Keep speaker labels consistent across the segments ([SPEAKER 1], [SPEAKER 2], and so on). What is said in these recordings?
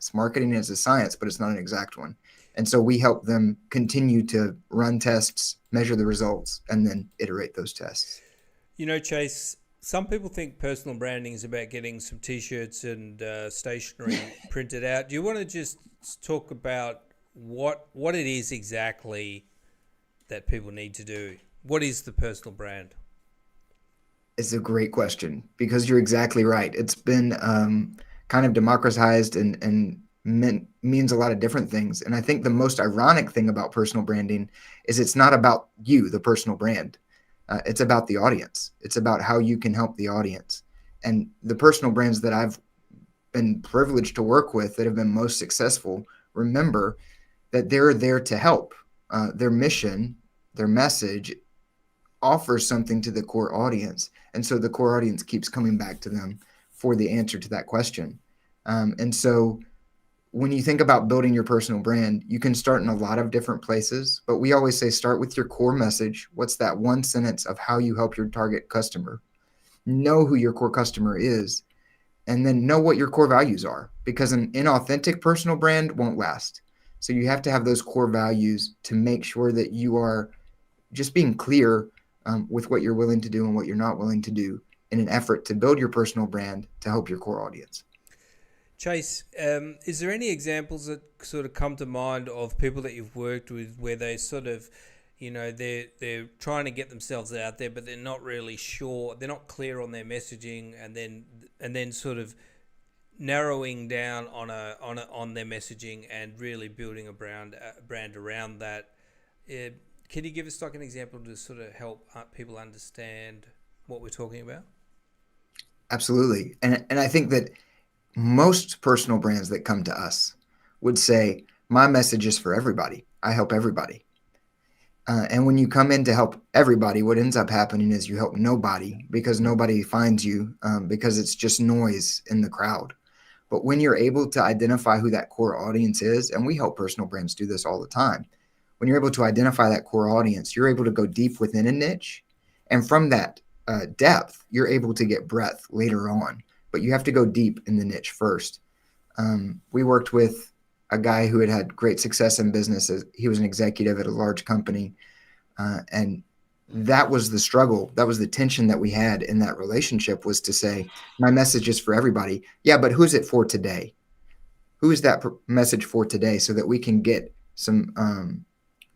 [SPEAKER 1] science. Marketing is a science, but it's not an exact one. And so we help them continue to run tests, measure the results, and then iterate those tests.
[SPEAKER 2] Chase, some people think personal branding is about getting some t-shirts and stationery printed out. Do you want to just talk about what it is exactly that people need to do? What is the personal brand?
[SPEAKER 1] It's a great question because you're exactly right. It's been kind of democratized and means a lot of different things. And I think the most ironic thing about personal branding is it's not about you, the personal brand. It's about the audience. It's about how you can help the audience. And the personal brands that I've been privileged to work with that have been most successful, remember that they're there to help. Their mission, their message offers something to the core audience. And so the core audience keeps coming back to them for the answer to that question. And so when you think about building your personal brand, you can start in a lot of different places, but we always say start with your core message. What's that one sentence of how you help your target customer? Know who your core customer is, and then know what your core values are, because an inauthentic personal brand won't last. So you have to have those core values to make sure that you are just being clear with what you're willing to do and what you're not willing to do in an effort to build your personal brand to help your core audience.
[SPEAKER 2] Chase, is there any examples that sort of come to mind of people that you've worked with where they sort of, they're trying to get themselves out there, but they're not really sure, they're not clear on their messaging, and then sort of narrowing down on their messaging and really building a brand around that. Can you give us like an example to sort of help people understand what we're talking about?
[SPEAKER 1] Absolutely. And I think that most personal brands that come to us would say, my message is for everybody. I help everybody. And when you come in to help everybody, what ends up happening is you help nobody because nobody finds you because it's just noise in the crowd. But when you're able to identify who that core audience is, and we help personal brands do this all the time, when you're able to identify that core audience, you're able to go deep within a niche. And from that depth, you're able to get breadth later on. But you have to go deep in the niche first. We worked with a guy who had great success in business. He was an executive at a large company. And that was the struggle. That was the tension that we had in that relationship, was to say, my message is for everybody. Yeah, but who's it for today? Who is that message for today, so that we can get some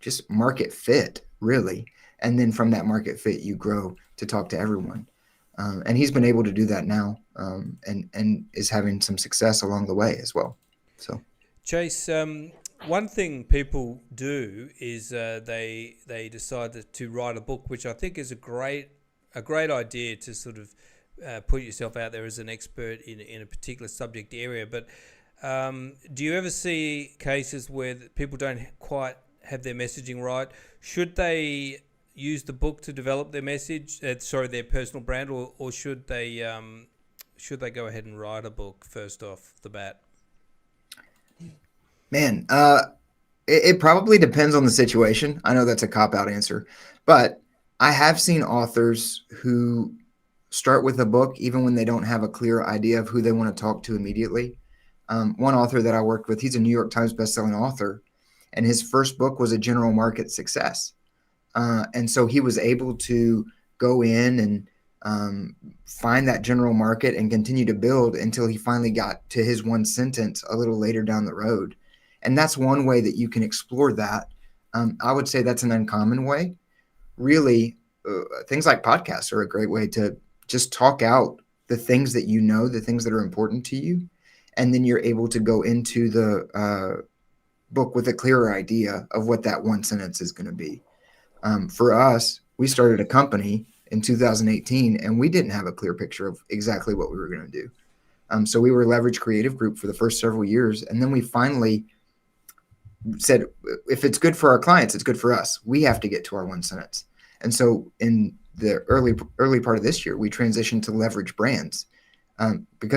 [SPEAKER 1] just market fit, really. And then from that market fit, you grow to talk to everyone. And he's been able to do that now, and is having some success along the way as well. So
[SPEAKER 2] Chase, one thing people do is they decide to write a book, which I think is a great idea to sort of put yourself out there as an expert in a particular subject area. But do you ever see cases where people don't quite have their messaging right? Should they use the book to develop their message? Their personal brand, or should they go ahead and write a book first off the bat?
[SPEAKER 1] man, it probably depends on the situation. I know that's a cop out answer, but I have seen authors who start with a book even when they don't have a clear idea of who they want to talk to immediately. One author that I worked with, he's a New York Times bestselling author, and his first book was a general market success. And so he was able to go in and find that general market and continue to build until he finally got to his one sentence a little later down the road. And that's one way that you can explore that. I would say that's an uncommon way. Really, things like podcasts are a great way to just talk out the things that you know, the things that are important to you. And then you're able to go into the book with a clearer idea of what that one sentence is going to be. For us, we started a company in 2018, and we didn't have a clear picture of exactly what we were going to do. So we were Leverage Creative Group for the first several years, and then we finally said, if it's good for our clients, it's good for us. We have to get to our one sentence. And so in the early part of this year, we transitioned to Leverage Brands, because